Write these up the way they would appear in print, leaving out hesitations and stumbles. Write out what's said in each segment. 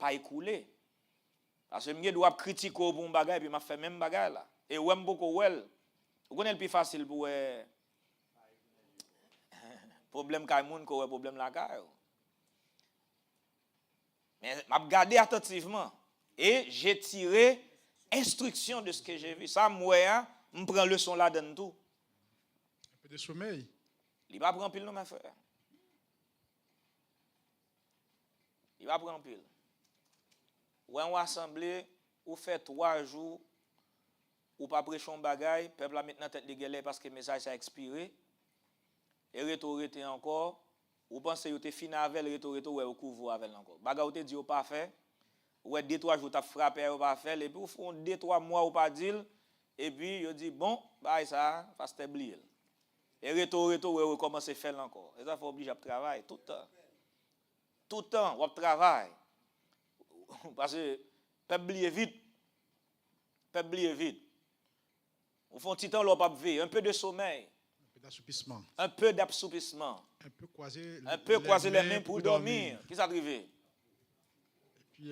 pas écoulé. Parce que je dois critiquer pour un bagage et puis je fais même bagage là. Et ouais beaucoup well. Vous connaissez le plus facile pour problème kay moun ko problème la kay. Mais m'a regardé attentivement et j'ai tiré instruction de ce que j'ai vu. Ça moi me prend leçon là dedans tout. Un peu de sommeil. Il va prendre pile non mes frères. Il va prendre pile. Ou on assemblée ou fait 3 jours ou pas prêcher un bagage, peuple a maintenant tête de gueule parce que le message a expiré. Et retourner encore, ou pensez que vous êtes fini avec le retour ouais au couvre avec encore. Bagay ou te dit ou pas fait, ou 2-3 jours t'as frappé ou pas fait, et puis ou font 2-3 mois ou pas dire, et puis vous dit bon, bah ça, faut s'établir. Et retour ouais recommence à faire encore. Et ça faut obliger à travailler tout le temps. Tout le temps, on travaille. Parce que peuple oublier vite. Peuple oublier vite. Ou font petit temps l'on pas veiller, un peu de sommeil. D'assoupissement. Un peu d'assoupissement. Un peu croiser les mains pour dormir. Qui ça arrive? Et puis,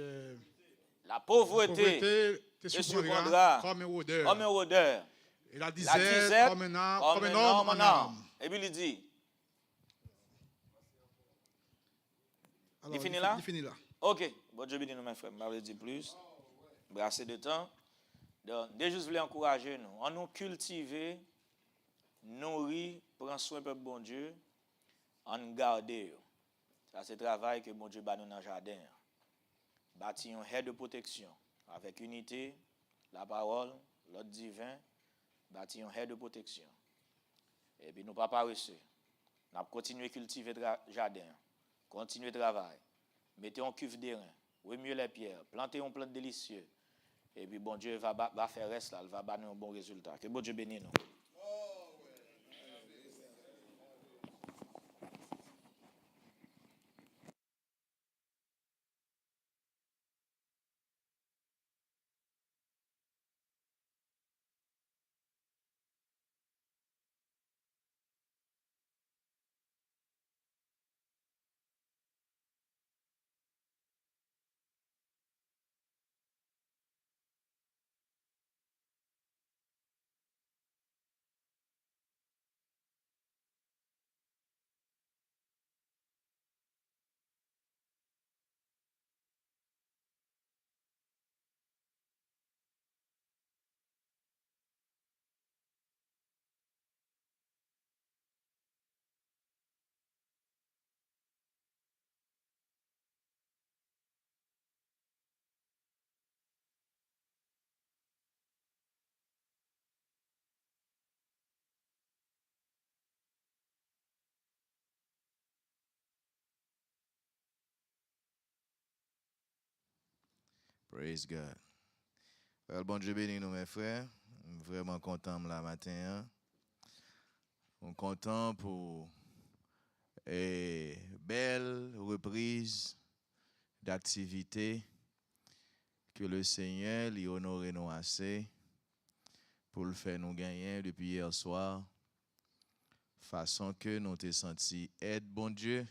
la pauvreté te surprendra comme une odeur. Et la disette comme un homme en âme. Et puis il dit. Il finit là? Il finit là. Ok. Bon Dieu bénisse nous, mes frères. Je ne vais pas dire plus. Assez de temps. Donc, déjà, je voulais encourager nous. On nous cultiver, nourrir, prendre soin de bon Dieu, en garder. Ça, c'est le travail que bon Dieu bat nous dans le jardin. Bâtir un aire de protection avec unité, la parole, l'ordre divin, bâtir un aire de protection. Et puis, nous ne pas paresser. Nous allons continuer à cultiver le jardin, continuer le travail, mettez un cuve d'airain, remuez les pierres, plantez un plant délicieux. Et puis, bon Dieu va faire reste là, il va donner un bon résultat. Que bon Dieu bénisse nous. Praise God. Well, bon Dieu béni nous, mes frères. Vraiment content là matin. Hein? On content pour une belle reprise d'activité que le Seigneur lui honore nous assez pour le faire nous gagner depuis hier soir. Façon que nous t'ai senti aide, bon Dieu,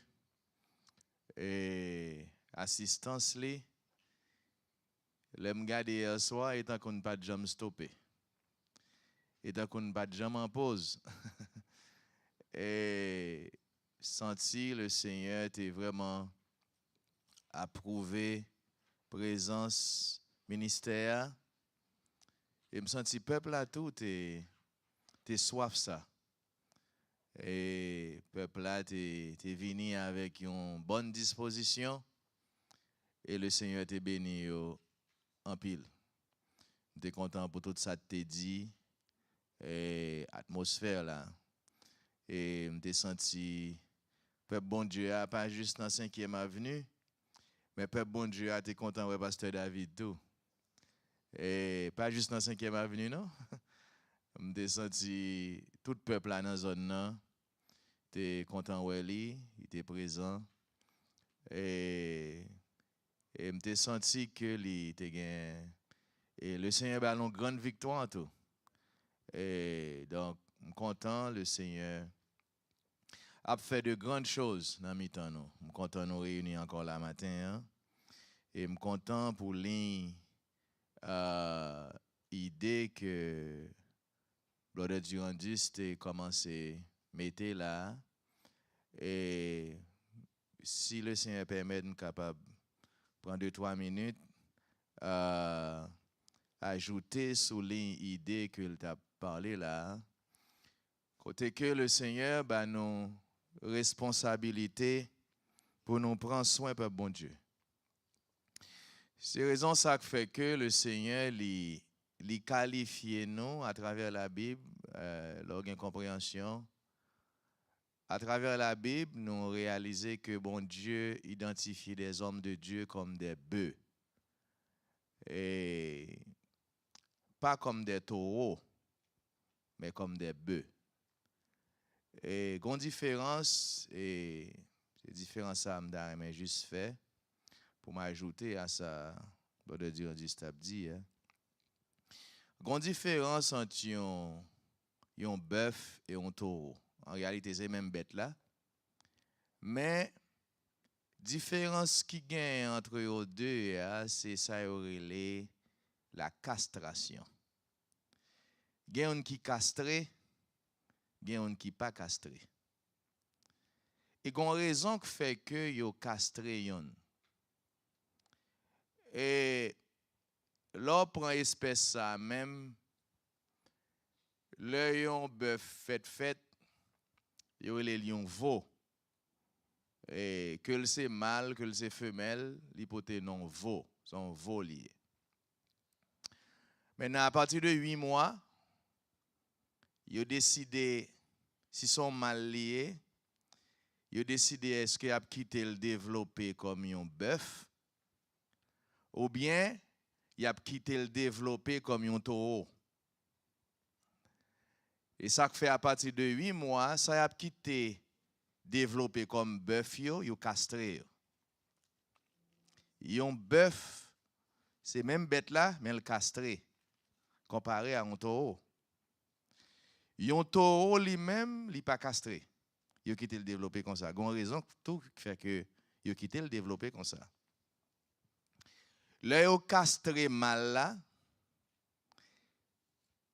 et assistance li. L'aime garder hier soir et tant qu'on n'a pas de jambe stoppé. Et tant qu'on n'a pas de jambe en pause. Et senti le Seigneur t'est vraiment approuvé présence ministère. Et me senti peuple à tout t'es soif ça. Et peuple là t'es venu avec une bonne disposition. Et le Seigneur t'est béni en pile. Je suis content pour tout ça que tu dit, et atmosphère là. Et je me senti, peuple bon Dieu, pas juste dans 5e avenue, mais peuple bon Dieu, tu es content avec Pasteur David tout. Et pas juste dans 5e avenue, non? Je me senti, tout le peuple là dans la zone là, tu es content avec lui, il était présent. Et je me senti que lui était gagné. Et le Seigneur a une grande victoire en tout. Et donc, je suis content, le Seigneur a fait de grandes choses dans mi-temps. Je suis content de nous réunir encore là matin. Hein? Et je suis content pour l'idée que Brother Durandis a commencé à mettre là. Et si le Seigneur permet, nous capable de prendre 2-3 minutes, ajouter sur l'idée que tu as parlé là. Côté que le Seigneur, bah, nos responsabilités pour nous prendre soin par bon Dieu. C'est raison ça qui fait que le Seigneur lui qualifie nous à travers la Bible, l'organe compréhension. À travers la Bible, nous réalisons que bon Dieu identifie des hommes de Dieu comme des bœufs. Et pas comme des taureaux, mais comme des bœufs. Et grande différence, et c'est différence ça, mais juste fait, pour m'ajouter à ça, de dire dit, grande différence entre un bœuf et un taureau. En réalité, c'est même bête là. Mais différence qui gagne entre eux deux, c'est ça, la castration. Il y a un qui castré, il y a un qui pas castré. Et il y a une raison qui fait que yo castré yon. Et là, prend espèce ça même, le yon bœuf fait, yo les lions veau. Et que c'est mâle, que c'est femelle, l'hypothèse non veau, sont veau liés. Maintenant, à partir de 8 mois, ils ont décidé, si sont mal liés, ils ont décidé est-ce qu'ils ont quitté le développer comme un bœuf, ou bien ils ont quitté le développer comme un taureau. Et ça fait à partir de 8 mois, ça a quitté développer comme bœuf, ils ont castré. Un bœuf, c'est même bête là, mais le castré, comparé à un taureau. Un taureau lui-même, il n'est pas castré. Il a quitté le développer comme ça. Il y a une raison tout qui fait que il a quitté le développer comme ça. Là, il a castré mal là.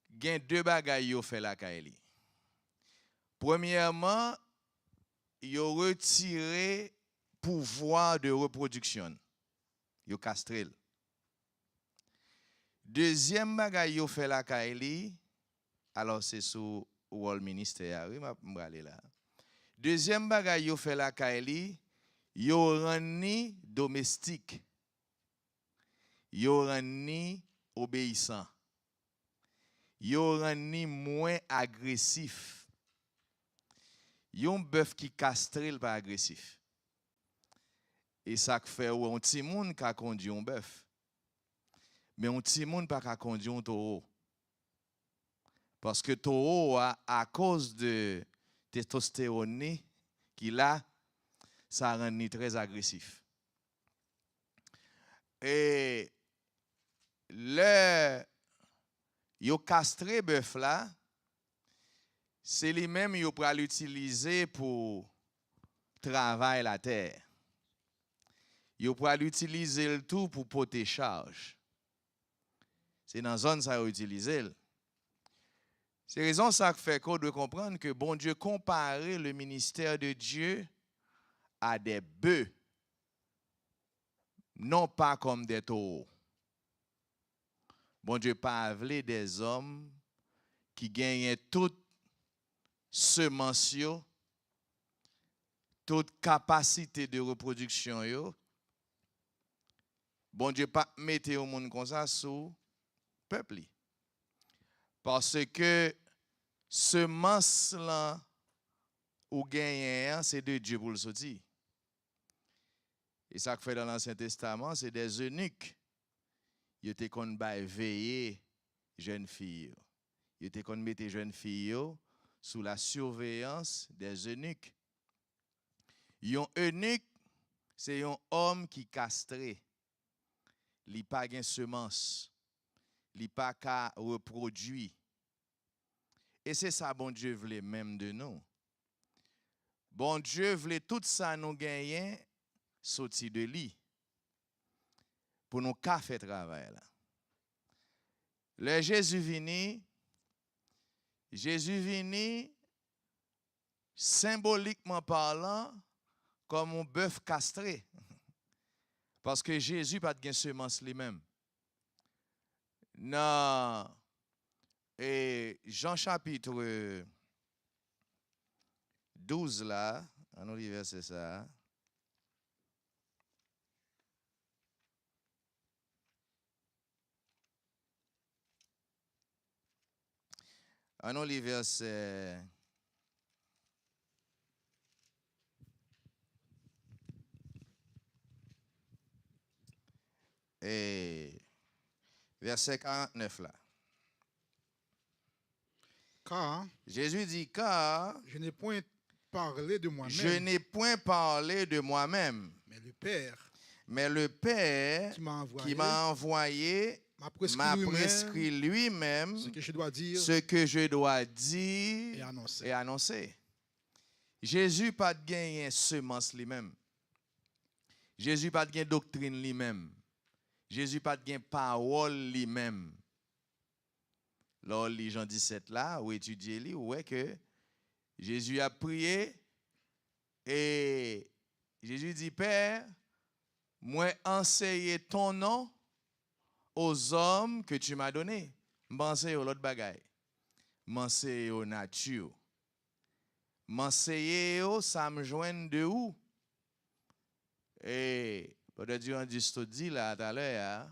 Il y a 2 bagailles qui fait la Kaili. Premièrement, il a retiré pouvoir de reproduction. Il a castré. Deuxième bagaille qui fait la Kaili, alors c'est sous le ministère. Oui, je vais aller là. Deuxième bagaille yo fait la Kaili, yo rend domestique. Yo rend obéissant. Yo rend moins agressif. Yon bœuf qui castré pas agressif. Et ça fait ou un petit monde qui conduit un bœuf. Mais un petit monde pas conduit un taureau. Parce que taureau à cause de testostérone qu'il a, ça rend très agressif. Et le yo castré bœuf là, c'est lui-même yo pour l'utiliser pour travailler la terre. Yo pour l'utiliser le tout pour porter charge. C'est dans zone ça yo utiliser. C'est raison ça qui fait qu'on doit comprendre que bon Dieu comparait le ministère de Dieu à des bœufs, non pas comme des taureaux. Bon Dieu pas appelé des hommes qui gagnent toute semence, toute capacité de reproduction. Bon Dieu pas mettre au monde comme ça sous peuple. Parce que semence là ou gagnant, c'est de Dieu pour le sortir. Et ça que fait dans l'Ancien Testament, c'est des eunuques. Ils étaient qu'on veiller jeunes filles. Ils étaient qu'on mettait jeunes filles sous la surveillance des eunuques. Un eunuque, c'est un homme qui castré. Il n'a pas de semence. Il n'a pas qu'à reproduire. Et c'est ça, bon Dieu voulait même de nous. Bon Dieu voulait tout ça nous gagner sorti de lui. pour nous faire travail là. Le Jésus vini symboliquement parlant comme un bœuf castré. Parce que Jésus pas de semence lui-même. Dans Jean chapitre 12 là, on lit verset ça. On lit verset verset 49 là. Car Jésus dit, car je n'ai point parlé de moi-même. Je n'ai point parlé de moi-même. Mais le Père qui m'a envoyé m'a prescrit lui-même ce que je dois dire, et annoncer. Jésus pas de gagner semence lui-même. Jésus pas de gagner doctrine lui-même. Jésus pas de gagner parole lui-même. Lors les Jean 17 là, où étudier lui, ouais que Jésus a prié et Jésus dit, Père, moi enseigner ton nom aux hommes que tu m'as donnés. M'enseigner l'autre bagaille. M'enseigner au nature. M'enseigner ça me joindre de où? Et peut-être Dieu en dit là tout à l'heure,